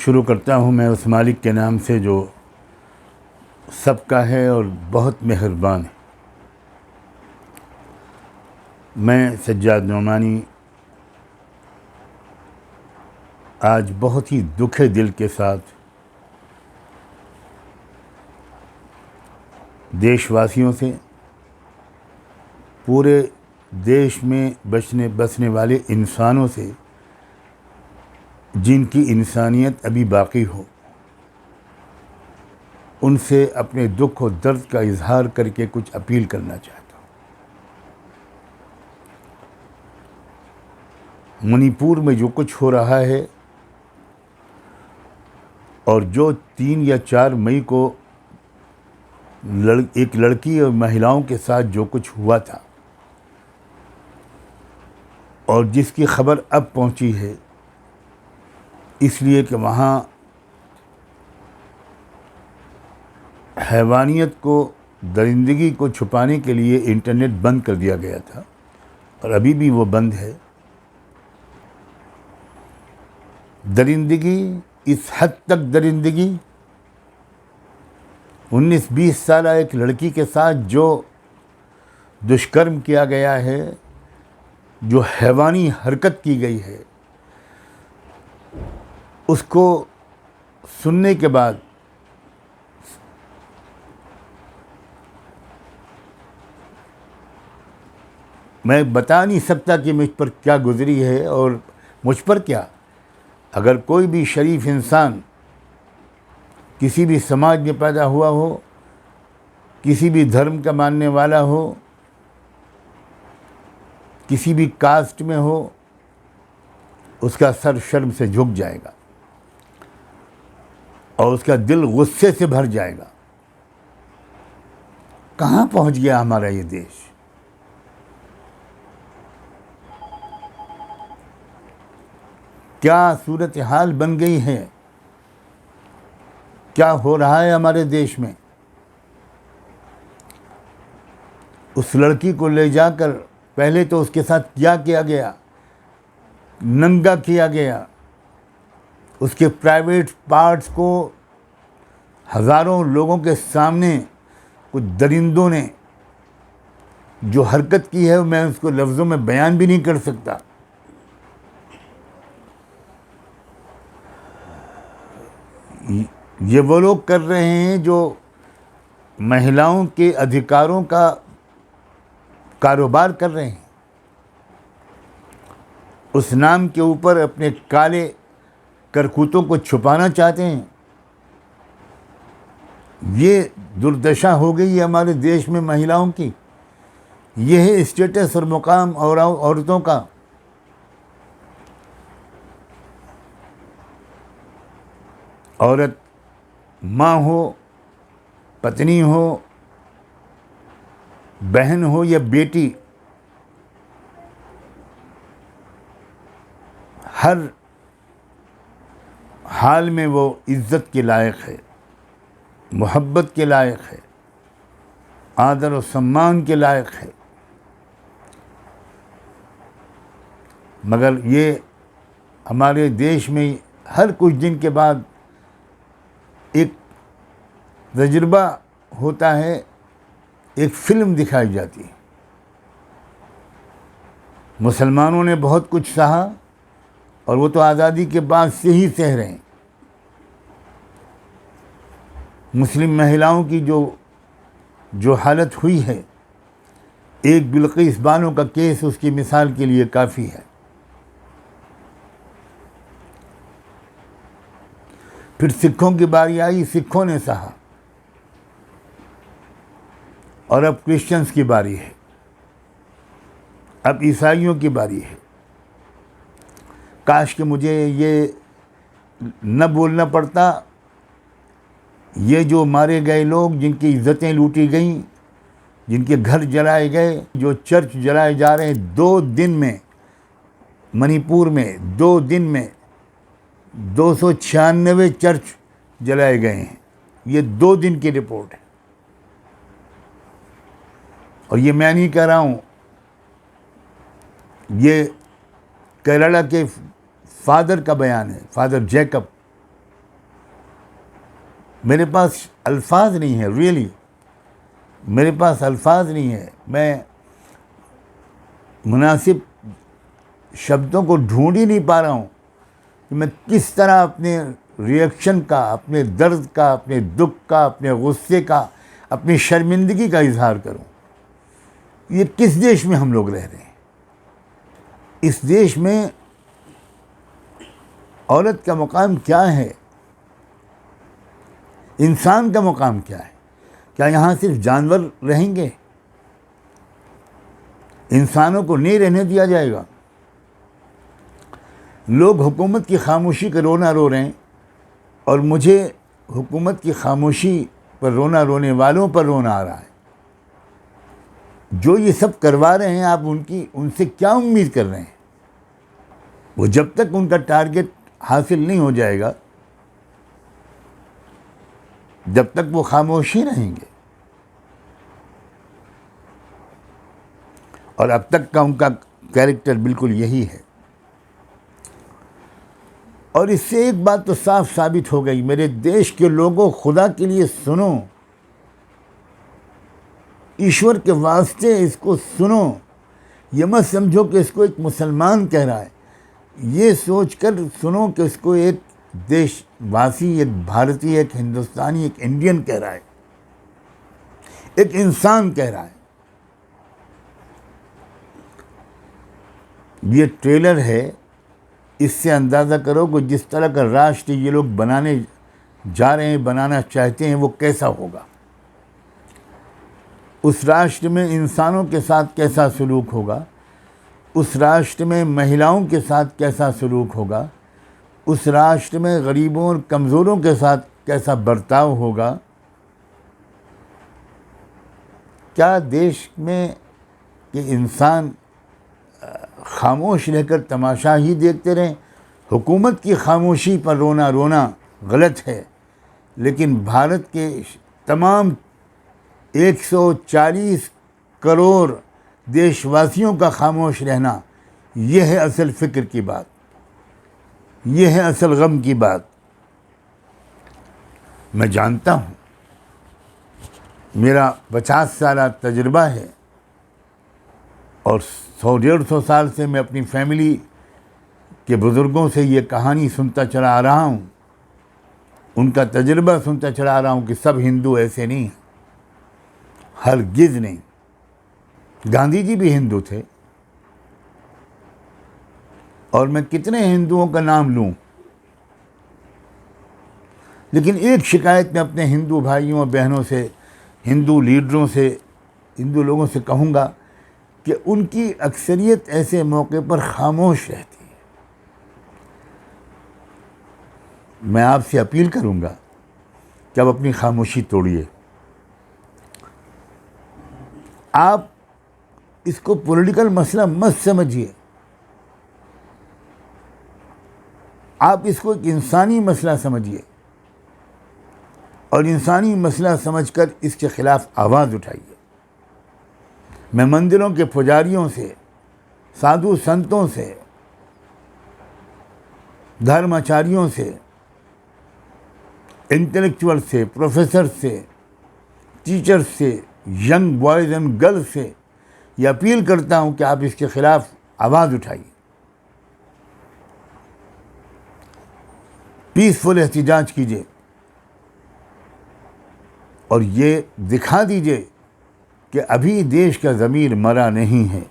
शुरू करता हूँ मैं उस मालिक के नाम से जो सबका है और बहुत मेहरबान है। मैं सज्जाद नोमानी आज बहुत ही दुखे दिल के साथ देशवासियों से, पूरे देश में बसने वाले इंसानों से जिनकी इंसानियत अभी बाकी हो, उनसे अपने दुख और दर्द का इजहार करके कुछ अपील करना चाहता हूँ। मणिपुर में जो कुछ हो रहा है और जो 3 या 4 मई को एक लड़की और महिलाओं के साथ जो कुछ हुआ था और जिसकी खबर अब पहुंची है, इसलिए कि वहाँ हैवानियत को, दरिंदगी को छुपाने के लिए इंटरनेट बंद कर दिया गया था और अभी भी वो बंद है। दरिंदगी, इस हद तक दरिंदगी, 19-20 साल एक लड़की के साथ जो दुष्कर्म किया गया है, जो हैवानी हरकत की गई है, उसको सुनने के बाद मैं बता नहीं सकता कि मुझ पर क्या गुजरी है और मुझ पर क्या। अगर कोई भी शरीफ इंसान किसी भी समाज में पैदा हुआ हो, किसी भी धर्म का मानने वाला हो, किसी भी कास्ट में हो, उसका सर शर्म से झुक जाएगा और उसका दिल गुस्से से भर जाएगा। कहाँ पहुँच गया हमारा ये देश? क्या सूरत हाल बन गई है? क्या हो रहा है हमारे देश में? उस लड़की को ले जाकर पहले तो उसके साथ क्या किया गया? नंगा किया गया। उसके प्राइवेट पार्ट्स को हज़ारों लोगों के सामने कुछ दरिंदों ने जो हरकत की है, मैं उसको लफ्ज़ों में बयान भी नहीं कर सकता। ये वो लोग कर रहे हैं जो महिलाओं के अधिकारों का कारोबार कर रहे हैं। उस नाम के ऊपर अपने काले करतूतों को छुपाना चाहते हैं। ये दुर्दशा हो गई है हमारे देश में महिलाओं की। ये है स्टेटस और मुकाम और औरतों का। औरत माँ हो, पत्नी हो, बहन हो या बेटी, हर हाल में वो इज़्ज़त के लायक है, मोहब्बत के लायक है, आदर और सम्मान के लायक है। मगर ये हमारे देश में हर कुछ दिन के बाद एक तजुर्बा होता है, एक फ़िल्म दिखाई जाती है। मुसलमानों ने बहुत कुछ सहा और वो तो आज़ादी के बाद से ही सह रहे हैं। मुस्लिम महिलाओं की जो हालत हुई है, एक बिल्किस बानो का केस उसकी मिसाल के लिए काफ़ी है। फिर सिखों की बारी आई, सिखों ने सहा और अब क्रिश्चियंस की बारी है, अब ईसाइयों की बारी है। काश कि मुझे ये न बोलना पड़ता। ये जो मारे गए लोग, जिनकी इज्जतें लूटी गईं, जिनके घर जलाए गए, जो चर्च जलाए जा रहे हैं, 2 दिन में मणिपुर में 2 दिन में 296 चर्च जलाए गए हैं। ये 2 दिन की रिपोर्ट है और ये मैं नहीं कह रहा हूँ, ये केरला के फादर का बयान है, फादर जैकब। मेरे पास अल्फाज नहीं है, रियली मेरे पास अल्फाज नहीं है। मैं मुनासिब शब्दों को ढूंढ ही नहीं पा रहा हूँ कि मैं किस तरह अपने रिएक्शन का, अपने दर्द का, अपने दुख का, अपने गुस्से का, अपनी शर्मिंदगी का इजहार करूँ। ये किस देश में हम लोग रह रहे हैं? इस देश में औरत का मुकाम क्या है? इंसान का मुकाम क्या है? क्या यहाँ सिर्फ जानवर रहेंगे? इंसानों को नहीं रहने दिया जाएगा? लोग हुकूमत की खामोशी का रोना रो रहे हैं और मुझे हुकूमत की खामोशी पर रोना, रोने वालों पर रोना आ रहा है। जो ये सब करवा रहे हैं, आप उनसे क्या उम्मीद कर रहे हैं? वो जब तक उनका टारगेट हासिल नहीं हो जाएगा, जब तक वो खामोश ही रहेंगे। और अब तक का उनका कैरेक्टर बिल्कुल यही है। और इससे एक बात तो साफ साबित हो गई, मेरे देश के लोगों, खुदा के लिए सुनो, ईश्वर के वास्ते इसको सुनो। ये मत समझो कि इसको एक मुसलमान कह रहा है, ये सोचकर सुनो कि इसको एक देशवासी, एक भारतीय, एक हिंदुस्तानी, एक इंडियन कह रहा है, एक इंसान कह रहा है। ये ट्रेलर है, इससे अंदाज़ा करो कि जिस तरह का राष्ट्र ये लोग बनाने जा रहे हैं, बनाना चाहते हैं, वो कैसा होगा। उस राष्ट्र में इंसानों के साथ कैसा सलूक होगा, उस राष्ट्र में महिलाओं के साथ कैसा सलूक होगा, उस राष्ट्र में गरीबों और कमज़ोरों के साथ कैसा बर्ताव होगा। क्या देश में कि इंसान खामोश रहकर तमाशा ही देखते रहें? हुकूमत की खामोशी पर रोना गलत है, लेकिन भारत के तमाम 140 करोड़ देशवासियों का खामोश रहना, यह है असल फ़िक्र की बात, यह है असल गम की बात। मैं जानता हूँ, मेरा 50 साल तजुर्बा है और 100-150 साल से मैं अपनी फैमिली के बुज़ुर्गों से ये कहानी सुनता चला आ रहा हूँ, उनका तजुर्बा सुनता चला आ रहा हूँ कि सब हिंदू ऐसे नहीं हैं, हरगिज़ नहीं। गांधी जी भी हिंदू थे, और मैं कितने हिंदुओं का नाम लूँ, लेकिन एक शिकायत मैं अपने हिंदू भाइयों और बहनों से, हिंदू लीडरों से, हिंदू लोगों से कहूँगा कि उनकी अक्सरियत ऐसे मौके पर खामोश रहती है। मैं आपसे अपील करूँगा कि आप अपनी खामोशी तोड़िए। आप इसको पॉलिटिकल मसला मत समझिए, आप इसको एक इंसानी मसला समझिए और इंसानी मसला समझकर इसके ख़िलाफ़ आवाज़ उठाइए। मैं मंदिरों के पुजारियों से, साधु संतों से, धर्माचार्यों से, इंटेलेक्चुअल से, प्रोफेसर से, टीचर से, यंग बॉयज़ एंड गर्ल्स से ये अपील करता हूँ कि आप इसके ख़िलाफ़ आवाज़ उठाइए, पीसफुल एहतिजाज कीजिए और ये दिखा दीजिए कि अभी देश का ज़मीर मरा नहीं है।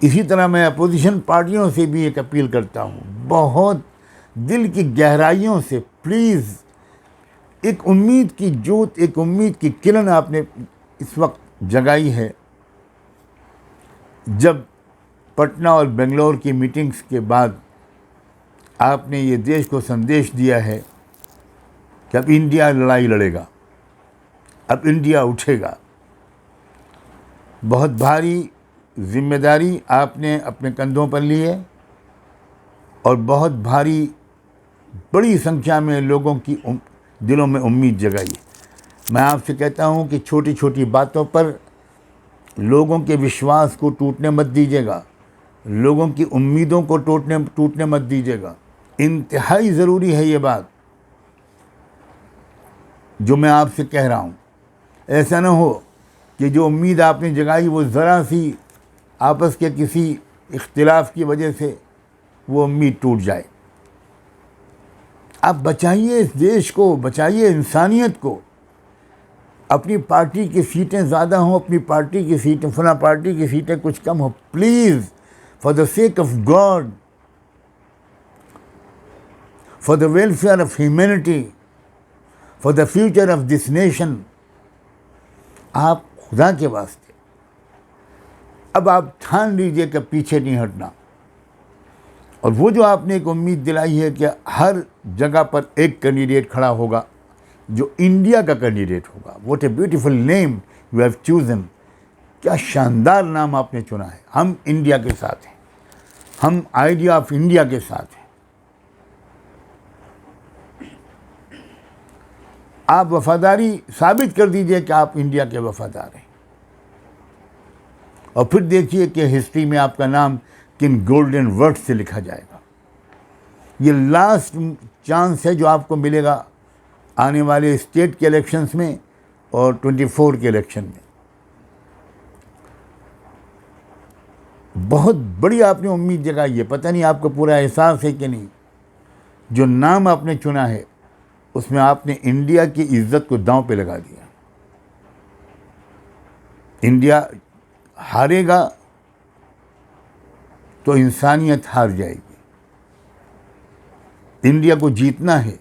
इसी तरह मैं अपोजिशन पार्टियों से भी एक अपील करता हूँ, बहुत दिल की गहराइयों से, प्लीज़ एक उम्मीद की जोत, एक उम्मीद की किरण आपने इस वक्त जगाई है। जब पटना और बेंगलोर की मीटिंग्स के बाद आपने ये देश को संदेश दिया है कि अब इंडिया लड़ाई लड़ेगा, अब इंडिया उठेगा, बहुत भारी जिम्मेदारी आपने अपने कंधों पर ली है और बहुत भारी, बड़ी संख्या में लोगों की दिलों में उम्मीद जगाई है। मैं आपसे कहता हूँ कि छोटी छोटी बातों पर लोगों के विश्वास को टूटने मत दीजिएगा, लोगों की उम्मीदों को टूटने मत दीजिएगा। इंतहाई ज़रूरी है ये बात। जो मैं आपसे कह रहा हूँ। ऐसा ना हो कि जो उम्मीद आपने जगाई वो ज़रा सी आपस के किसी इख्तिलाफ की वजह से वो उम्मीद टूट जाए। आप बचाइए इस देश को, बचाइए इंसानियत को। अपनी पार्टी की सीटें ज़्यादा हों, अपनी पार्टी की सीटें, फला पार्टी की सीटें कुछ कम हो, please, for the sake of God, for the welfare of humanity, for the future of this nation, आप खुदा के वास्ते अब आप ठान लीजिए कि पीछे नहीं हटना। और वो जो आपने एक उम्मीद दिलाई है कि हर जगह पर एक कैंडिडेट खड़ा होगा जो इंडिया का कैंडिडेट होगा। What a beautiful name you have chosen, क्या शानदार नाम आपने चुना है। हम इंडिया के साथ हैं, हम आइडिया ऑफ इंडिया के साथ हैं। आप वफादारी साबित कर दीजिए कि आप इंडिया के वफादार हैं, और फिर देखिए कि हिस्ट्री में आपका नाम किन गोल्डन वर्ड से लिखा जाएगा। ये लास्ट चांस है जो आपको मिलेगा आने वाले स्टेट के इलेक्शंस में और 24 के इलेक्शन में। बहुत बड़ी आपने उम्मीद जगाई है, पता नहीं आपको पूरा एहसास है कि नहीं। जो नाम आपने चुना है उसमें आपने इंडिया की इज्जत को दांव पे लगा दिया। इंडिया हारेगा तो इंसानियत हार जाएगी। इंडिया को जीतना है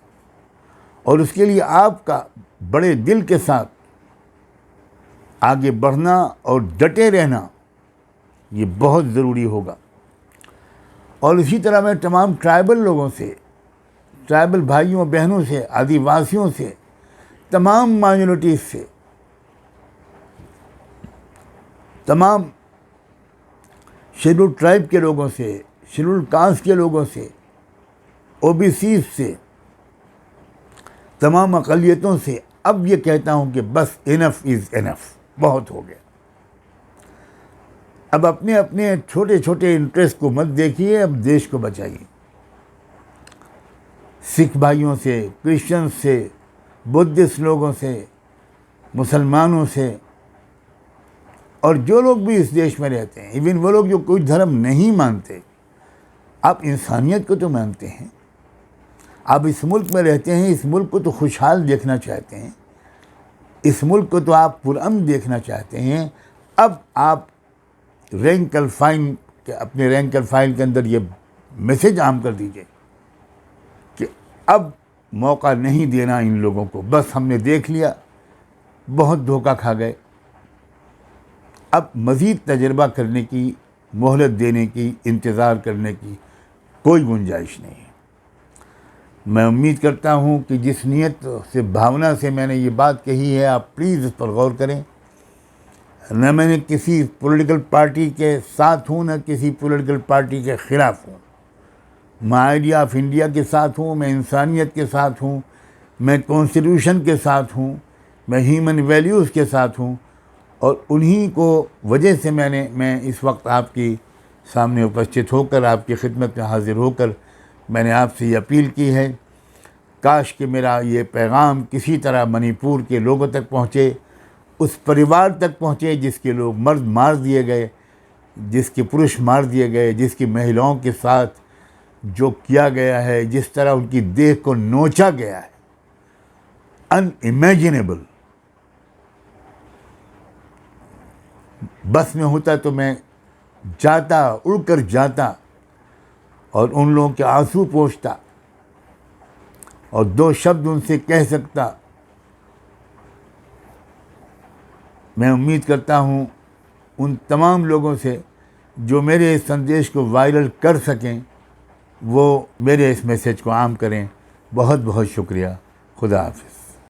और उसके लिए आपका बड़े दिल के साथ आगे बढ़ना और डटे रहना ये बहुत ज़रूरी होगा। और इसी तरह मैं तमाम ट्राइबल लोगों से, ट्राइबल भाइयों बहनों से, आदिवासियों से, तमाम माइनॉरिटीज़ से, तमाम शेड्यूल ट्राइब के लोगों से, शेड्यूल कास्ट के लोगों से, ओबीसीज से, तमाम अक़लियतों से अब ये कहता हूँ कि बस इनफ इज़ इनफ, बहुत हो गया। अब अपने अपने छोटे छोटे इंटरेस्ट को मत देखिए, अब देश को बचाइए। सिख भाइयों से, क्रिश्चियन से, बुद्धिस्ट लोगों से, मुसलमानों से, और जो लोग भी इस देश में रहते हैं, इवन वो लोग जो कोई धर्म नहीं मानते, आप इंसानियत को तो मानते हैं, आप इस मुल्क में रहते हैं, इस मुल्क को तो खुशहाल देखना चाहते हैं, इस मुल्क को तो आप पुरअमन देखना चाहते हैं। अब आप रैंक एंड फाइल के, अपने रैंक एंड फाइल के अंदर ये मैसेज आम कर दीजिए कि अब मौका नहीं देना इन लोगों को, बस हमने देख लिया, बहुत धोखा खा गए, अब मज़ीद तजर्बा करने की, मोहलत देने की, इंतज़ार करने की कोई गुंजाइश नहीं है। मैं उम्मीद करता हूँ कि जिस नीयत से, भावना से मैंने ये बात कही है, आप प्लीज़ इस पर गौर करें। न मैंने किसी पॉलिटिकल पार्टी के साथ हूँ, न किसी पॉलिटिकल पार्टी के ख़िलाफ़ हूँ। मैं आइडिया ऑफ इंडिया के साथ हूँ, मैं इंसानियत के साथ हूँ, मैं कॉन्स्टिट्यूशन के साथ हूँ, मैं ह्यूमन वैल्यूज़ के साथ हूँ, और उन्हीं को वजह से मैं इस वक्त आपकी सामने उपस्थित होकर, आपकी खिदमत में हाज़िर होकर मैंने आपसे ये अपील की है। काश कि मेरा ये पैगाम किसी तरह मणिपुर के लोगों तक पहुँचे, उस परिवार तक पहुँचे जिसके लोग मर्द मार दिए गए, जिसके पुरुष मार दिए गए, जिसकी महिलाओं के साथ जो किया गया है, जिस तरह उनकी देह को नोचा गया है, अनइमेजिनेबल। बस में होता तो मैं जाता, उड़कर जाता और उन लोगों के आंसू पोंछता और दो शब्द उनसे कह सकता। मैं उम्मीद करता हूँ उन तमाम लोगों से जो मेरे इस संदेश को वायरल कर सकें, वो मेरे इस मैसेज को आम करें। बहुत बहुत शुक्रिया। खुदा हाफ़िज़।